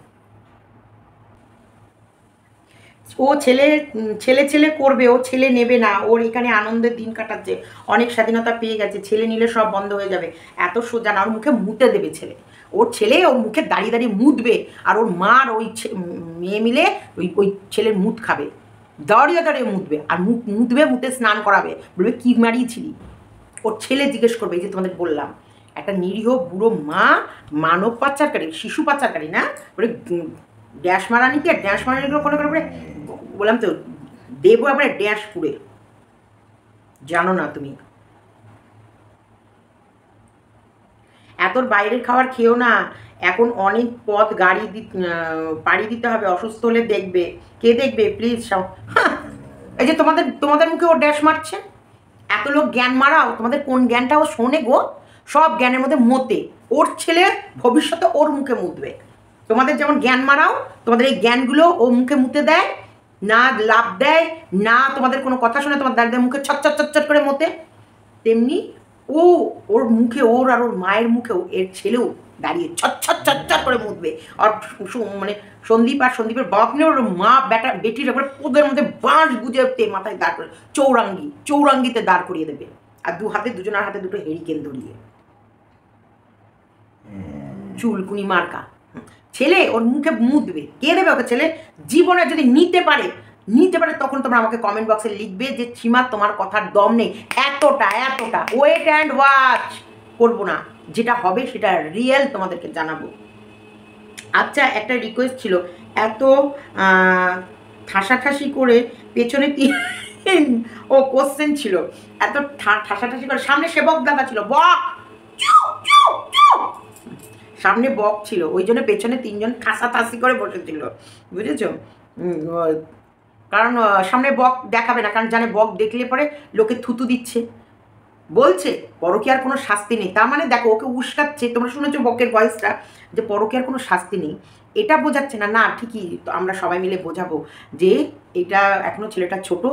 ও ছেলে করবে, ও ছেলে নেবে না, ওর এখানে আনন্দের দিন কাটাচ্ছে, অনেক স্বাধীনতা পেয়ে গেছে, ছেলে নিলে সব বন্ধ হয়ে যাবে, এত সোজা না। ওর মুখে মুতে দেবে ওর মুখে দাঁড়িয়ে মুতবে, আর ওর মার ওই মেয়ে মিলে ওই ছেলের মুত খাবে, দাঁড়িয়ে মুতবে, আর মুতে স্নান করাবে, বলবে কি মারিয়েছিলি। ওর ছেলে জিজ্ঞেস করবে, এই যে তোমাদের বললাম একটা নিরীহ বুড়ো মা মানব পাচারকারী, শিশু পাচারকারী না, বলে ড্যাশ মারানিকে ফলো করে বললাম তো দেবো একবারে ড্যাশ পুড়ে, জানো না তুমি। এত বাইরের খাবার খেও না, এখন অনেক পথ পাড়ি দিতে হবে, অসুস্থ হলে দেখবে, কে দেখবে প্লিজ। এই যে তোমাদের মুখে ও ড্যাশ মারছে, এত লোক জ্ঞান মারাও, তোমাদের কোন জ্ঞানটা ও শোনে গো? সব জ্ঞানের মধ্যে মতে, ওর ছেলে ভবিষ্যতে ওর মুখে মুতবে। তোমাদের যেমন জ্ঞান মারাও, তোমাদের এই জ্ঞানগুলো ও মুখে মুতে দেয় না, লাভ দেয় না, তোমাদের কোনো কথা শুনে তোমার দাদিদের মুখে ছট করে মতে, তেমনি ওর মুখে, ওর আর ওর মায়ের মুখেও এর ছেলেও দাঁড়িয়ে ছট করে মুতবে। আর মানে সন্দীপ আর সন্দীপের বাপ নিয়ে ওর মা বেটির একবারে পোদের মধ্যে বাঁশ গুজে মাথায় দাঁড় করে চৌরাঙ্গিতে দাঁড় করিয়ে দেবে, আর দুজনের হাতে দুটো হেরিকেন ধরিয়ে, চুলকুনি মার্কা ছেলে ওর মুখে মুতবে। কে দেবে ওকে ছেলে? জীবনে যদি নিতে পারে তখন তোমরা আমাকে কমেন্ট বক্সে লিখবে যে সীমা তোমার কথার দম নেই, এতটা ওয়েট অ্যান্ড ওয়াচ করবো না, যেটা হবে সেটা রিয়েল তোমাদেরকে জানাবো। আচ্ছা, একটা রিকোয়েস্ট ছিল, এত ঠাসাঠাসি করে পেছনে ও কোশ্চেন ছিল, এত ঠাসাঠাসি করে, সামনে সেবক দাদা ছিল, বক সামনে বক ছিল, ওই জন্য পেছনে 3 জন ঠাসাঠাসি করে বসেছিল, বুঝেছ? কারণ সামনে বক দেখাবে না, কারণ জানে বক দেখলে পরে লোকে থুতু দিচ্ছে, বলছে পরকীয়ার কোনো শাস্তি নেই। তার মানে দেখো, ওকে উস্কাচ্ছে, তোমরা শুনেছো বকের ভয়েসটা, যে পরকীয়ার কোনো শাস্তি নেই, এটা বোঝাচ্ছে না। না, ঠিকই, তো আমরা সবাই মিলে বোঝাবো যে এটা এখনও ছেলেটা ছোট,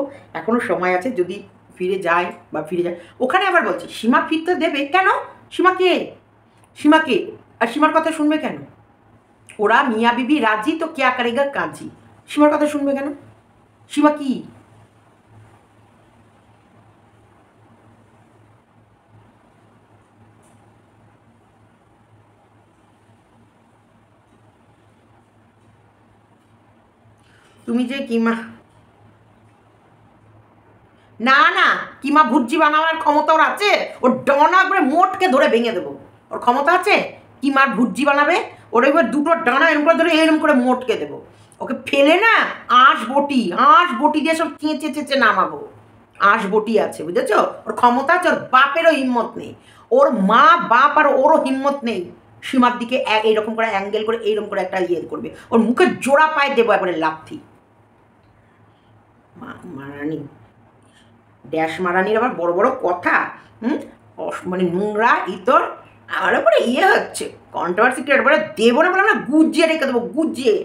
এখনও সময় আছে, যদি ফিরে যায় বা ফিরে যায়। ওখানে আবার বলছি সীমা ফিরতে দেবে কেন? সীমাকে সীমাকে আর সীমার কথা শুনবে কেন? ওরা মিয়া বিবি রাজি, তো কেয়া করেগা কাজি। সীমার কথা শুনবে কেন? সীমা কি? তুমি যে কিমা, না না, কিমা ভুর্জি বানানোর ক্ষমতা ওর আছে? ওর ডানা করে মোটকে ধরে ভেঙে দেবো, ওর ক্ষমতা আছে? কিমার ভুর্জি বানাবে, ওর এবার দুটো ডানা এরকম করে ধরে এরকম করে মোটকে দেবো, ওকে ফেলে না আঁশ বটি দিয়ে সব চেঁচে চেঁচে নামাবো। আঁশ বটি আছে, বুঝেছো? ওর ক্ষমতা আছে, ওর বাপেরও হিম্মত নেই, ওর মা বাপ আর ওরও হিম্মত নেই সীমার দিকে এইরকম করে অ্যাঙ্গেল করে এইরকম করে একটা ইয়ে করবে, ওর মুখে জোড়া পায়ে দেবো একবারে লাথি। মারানি, ড্যাশ মারানির আবার বড় বড় কথা, মানে নোংরা ইতর, আমার উপরে ইয়ে হচ্ছে কন্ট্রোভার্সি ক্রিয়েট করে দেবো না, বলে আমরা গুজিয়ে রেখে দেবো, গুজিয়ে।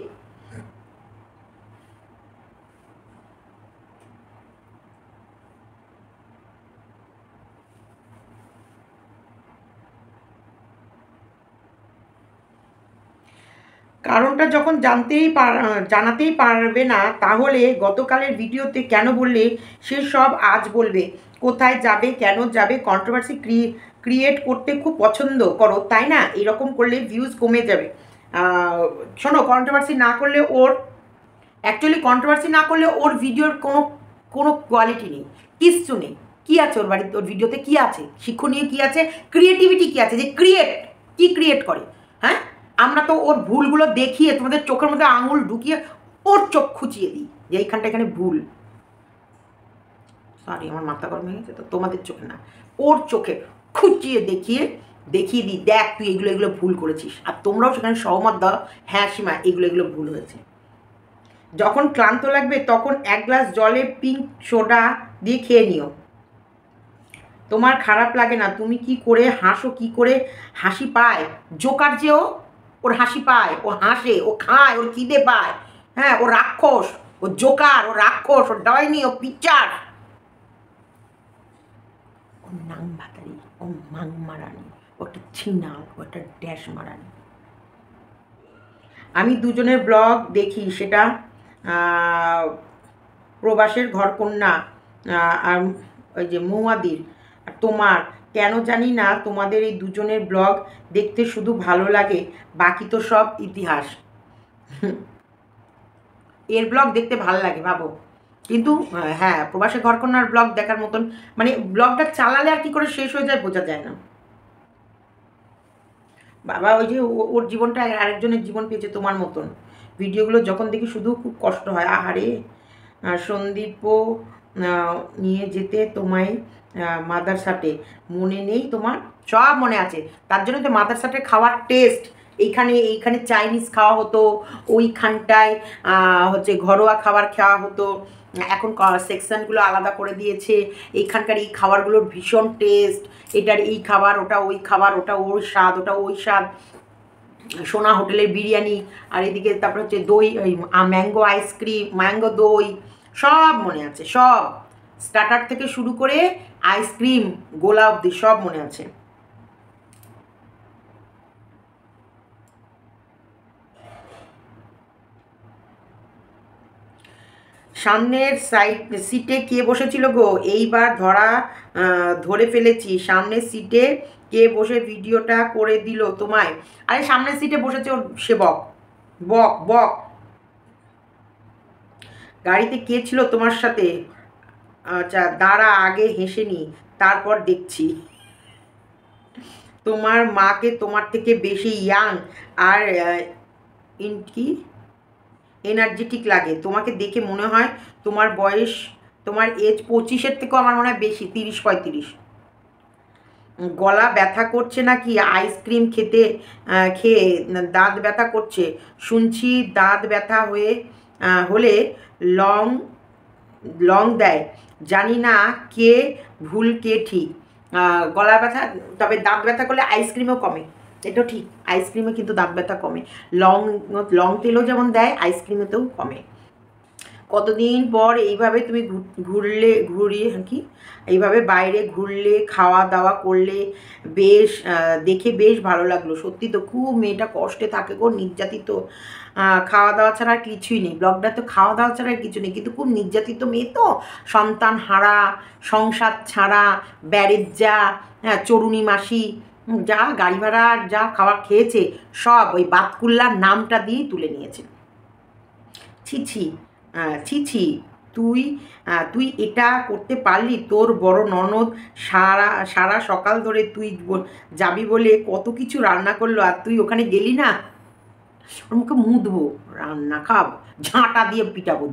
কারণটা যখন জানাতেই পারবে না, তাহলে গতকালের ভিডিওতে কেন বললে সে সব আজ বলবে? কোথায় যাবে, কেন যাবে? কন্ট্রোভার্সি ক্রিয়েট করতে খুব পছন্দ করো, তাই না? এরকম করলে ভিউজ কমে যাবে। শোনো, কন্ট্রোভার্সি না করলে ওর ভিডিওর কোনো কোয়ালিটি নেই, কিচ্ছু নেই। কী আছে ওর বাড়িতে, ওর ভিডিওতে কী আছে শিক্ষণীয়, কী আছে ক্রিয়েটিভিটি, কী আছে যে ক্রিয়েট করে? হ্যাঁ, আমরা তো ওর ভুলগুলো দেখিয়ে তোমাদের চোখের মধ্যে আঙুল ঢুকিয়ে ওর চোখ খুঁচিয়ে দিই যে এইখানটা এখানে ভুল। সরি, আমার মাথা গরম হয়ে গেছে, তো তোমাদের চোখে না, ওর চোখে খুঁচিয়ে দেখিয়ে দিই, দেখ তুই এগুলো ভুল করেছিস, আর তোমরাও সেখানে সহমত দাও, হ্যাঁ সীমা এগুলো ভুল হয়েছে। যখন ক্লান্ত লাগবে তখন 1 গ্লাস জলে পিঙ্ক সোডা দিয়ে খেয়ে নিও, তোমার খারাপ লাগে না? তুমি কি করে হাসো, কি করে হাসি পায়? জোকার যে ওর হাসি পায়, ও হাসে, ও খায়, ওর খিদে পায়। হ্যাঁ, ও রাক্ষস, ও জোকার, ও রাক্ষস, ও ডাইনি, ও পিচার, ও নাং ভাতারি, ও মাং মারানি, ও একটা ছিনা, ও একটা ড্যাশ মারানি। আমি দুজনের ব্লগ দেখি, সেটা প্রবাসের ঘরকন্যা আর ওই যে মৌয়াদির, আর তোমার। কেন জানি না তোমাদের এই দুজনের ব্লগ দেখতে শুধু ভালো লাগে, বাকি তো সব ইতিহাস। এর ব্লগ দেখতে ভালো লাগে ভাবো, কিন্তু হ্যাঁ, প্রবাসের ঘরকন্যার ব্লগ দেখার মতন, মানে ব্লগটা চালালে আর কি করে শেষ হয়ে যায় বোঝা যায় না। বাবা, ওই যে ওর জীবনটা আরেকজনের জীবন পেয়েছে তোমার মতন। ভিডিওগুলো যখন দেখি শুধু খুব কষ্ট হয়। আহারে, সন্দীপও নিয়ে যেতে তোমায় মাদারসাটে, মনে নেই তোমার? সব মনে আছে, তার জন্য তো মাদারসাটে খাওয়ার টেস্ট। এইখানে চাইনিজ খাওয়া হতো, ওইখানটায় হচ্ছে ঘরোয়া খাবার খাওয়া হতো, এখন সেকশনগুলো আলাদা করে দিয়েছে। এইখানকার এই খাবারগুলোর ভীষণ টেস্ট, এটার এই খাবার, ওটা ওই খাবার, ওটা ওর স্বাদ, ওটা ওই স্বাদ। সোনা হোটেলের বিরিয়ানি, আর এদিকে তারপরে হচ্ছে দই, ওই ম্যাঙ্গো আইসক্রিম, ম্যাঙ্গো দই, সব মনে আছে, সব স্টার্টার থেকে শুরু করে আইসক্রিম গোলা অবধি সব মনে আছে। সামনের সিটে কে বসেছিল গো? এইবার ধরে ফেলেছি, সামনের সিটে কে বসে ভিডিওটা করে দিল তোমায়? আরে সামনের সিটে বসেছে ওর সেবক, বক। গাড়িতে কে ছিল তোমার সাথে? আচ্ছা দাঁড়া, আগে হেসে নি, তারপর দেখছি। তোমার মাকে তোমার থেকে বেশি ইয়াং আর কি এনার্জেটিক লাগে, তোমাকে দেখে মনে হয় তোমার বয়স, তোমার এজ 25-এর থেকেও আমার মনে হয় বেশি, 30-35। গলা ব্যথা করছে নাকি আইসক্রিম খেয়ে দাঁত ব্যথা করছে শুনছি, দাঁত ব্যথা হলে লং দেয়, জানি না কে ভুল কে ঠিক। গলা ব্যথা, তবে দাঁত ব্যথা করলে আইসক্রিমও কমে, এটাও ঠিক, আইসক্রিমে কিন্তু দাঁত ব্যথা কমে, লং তেলও যেমন দেয় আইসক্রিমেতেও কমে। কতদিন পর এইভাবে তুমি এইভাবে বাইরে ঘুরলে, খাওয়া দাওয়া করলে, বেশ দেখে বেশ ভালো লাগলো। সত্যি তো খুব মেয়েটা কষ্টে থাকে গো, নির্যাতিত, খাওয়া দাওয়া ছাড়া আর কিছুই নেই, ব্লগটা তো খাওয়া দাওয়া ছাড়া আর কিছু নেই, কিন্তু খুব নির্যাতিত মেয়ে তো, সন্তান হারা, সংসার ছাড়া, ব্যারেজ যা, চরুণী মাসি, যা গাড়ি ভাড়া যা খাবার খেয়েছে সব ওই বাতকুল্লার নামটা দিয়েই তুলে নিয়েছে। ছি, তুই এটা করতে পারলি? তোর বড় ননদ সারা সকাল ধরে তুই যাবি বলে কত কিছু রান্না করলো, আর তুই ওখানে গেলি না? ওর মুখে মুদবো, রান্না খাবো, ঝাঁটা দিয়ে পিটাবো,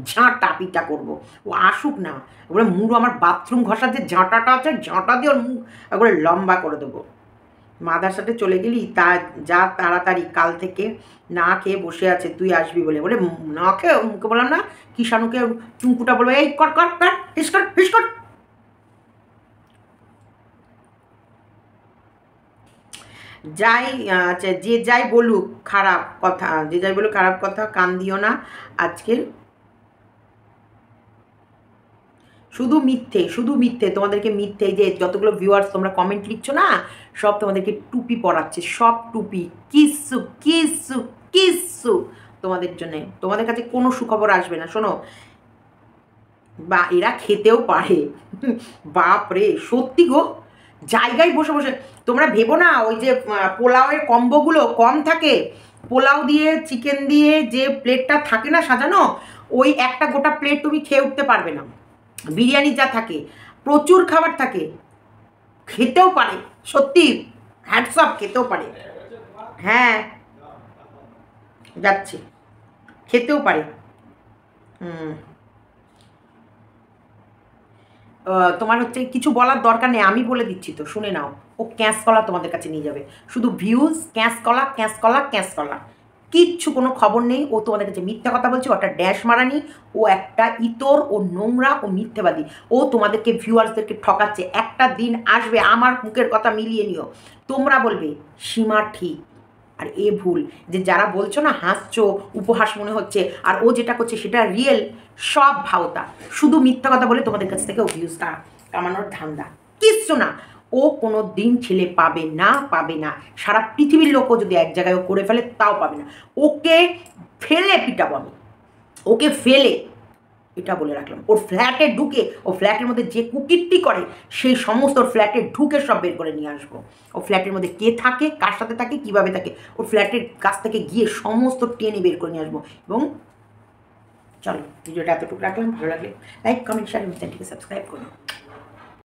পিটা করবো, ও আসুক না, ওগুলো মুড়ো, আমার বাথরুম ঘষার যে ঝাঁটাটা আছে, ঝাঁটা দিয়ে ওর মুখ একবারে লম্বা করে দেবো। মাদারসাতে চলে গেলি, তা যা তাড়াতাড়ি, কাল থেকে না খেয়ে বসে আছে, তুই আসবি বলে না খেয়ে মুখে বললাম না, কিষাণুকে চুমকুটা বলবো, এই কর হিস কর। যে যাই বলুক খারাপ কথা, কান দিও না আজকের, শুধু মিথ্যে, তোমাদেরকে মিথ্যে, যে যতগুলো ভিউয়ার্স তোমরা কমেন্ট লিখছো না, সব তোমাদেরকে টুপি পরাচ্ছে, সব টুপি, কিচ্ছু তোমাদের জন্যে, তোমাদের কাছে কোনো সুখবর আসবে না। শোনো, বা এরা খেতেও পারে, বাপ রে, সত্যি গো, জায়গায় বসে বসে, তোমরা ভেবো না ওই যে পোলাওয়ের কম্বোগুলো কম থাকে, পোলাও দিয়ে চিকেন দিয়ে যে প্লেটটা থাকে না সাজানো, ওই একটা গোটা প্লেট তুমি খেয়ে উঠতে পারবে না। বিরিয়ানি যা থাকে, প্রচুর খাবার থাকে, খেতেও পারে, সত্যি হ্যাটসঅপ, খেতেও পারে, হ্যাঁ যাচ্ছে, খেতেও পারে। তোমার হচ্ছে কিছু বলার দরকার নেই, আমি বলে দিচ্ছি তো, শুনে নাও। ও ক্যাঁচকলা তোমাদের কাছে নিয়ে যাবে, শুধু ভিউজ, ক্যাঁচকলা, কিচ্ছু কোনো খবর নেই। ও তোমাদের কাছে মিথ্যা কথা বলছে, ও একটা ড্যাশ মারানি, ও একটা ইতর, ও নোংরা, ও মিথ্যেবাদী, ও তোমাদেরকে ভিউয়ার্সদেরকে ঠকাচ্ছে। একটা দিন আসবে, আমার মুখের কথা মিলিয়ে নিও, তোমরা বলবে সীমা ঠিক আর এ ভুল, যে যারা বলছো না হাসছো, উপহাস মনে হচ্ছে, আর ও যেটা করছে সেটা রিয়েল, সব ভাওতা, শুধু মিথ্যা কথা বলে তোমাদের কাছ থেকে ও ভিউজটা কামানোর ধান্দা, কিচ্ছু না। ও কোনো দিন ছেলে পাবে না, সারা পৃথিবীর লোকও যদি এক জায়গায় ও করে ফেলে তাও পাবে না। ওকে ফেলে পিটাবো আমি, ওকে ফেলে, এটা বলে রাখলাম। ওর ফ্ল্যাটে ঢুকে, ও ফ্ল্যাটের মধ্যে যে কুকিরটি করে সেই সমস্ত ওর ফ্ল্যাটে ঢুকে সব বের করে নিয়ে আসবো। ও ফ্ল্যাটের মধ্যে কে থাকে, কার সাথে থাকে, কীভাবে থাকে, ওর ফ্ল্যাটের কাছ থেকে গিয়ে সমস্ত টেনে বের করে নিয়ে আসবো। এবং চলো, ভিডিওটা এতটুকু রাখলাম, ভালো লাগলে লাইক, কমেন্ট, শেয়ার এবং চ্যানেলটিকে সাবস্ক্রাইব করুন।